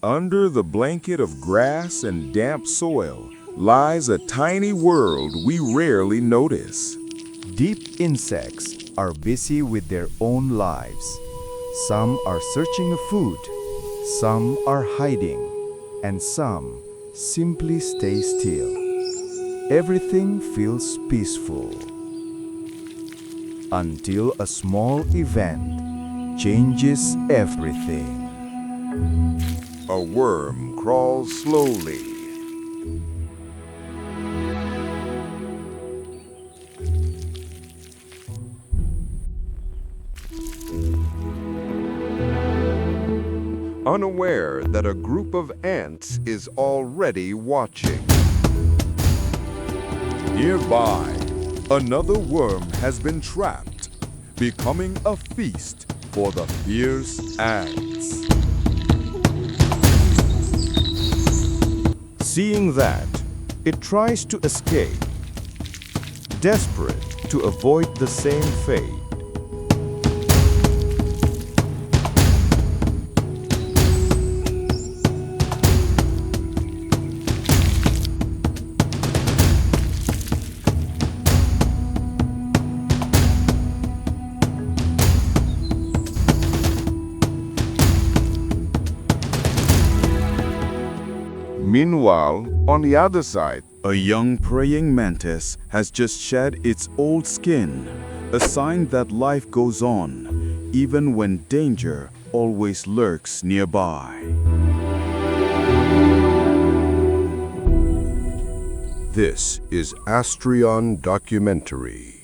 Under the blanket of grass and damp soil lies a tiny world we rarely notice. Deep insects are busy with their own lives. Some are searching for food, some are hiding, and some simply stay still. Everything feels peaceful. Until a small event changes everything. A worm crawls slowly. Unaware that a group of ants is already watching. Nearby, another worm has been trapped, becoming a feast for the fierce ants. Seeing that, it tries to escape, desperate to avoid the same fate. Meanwhile, on the other side, a young praying mantis has just shed its old skin, a sign that life goes on, even when danger always lurks nearby. This is Astrion Documentary.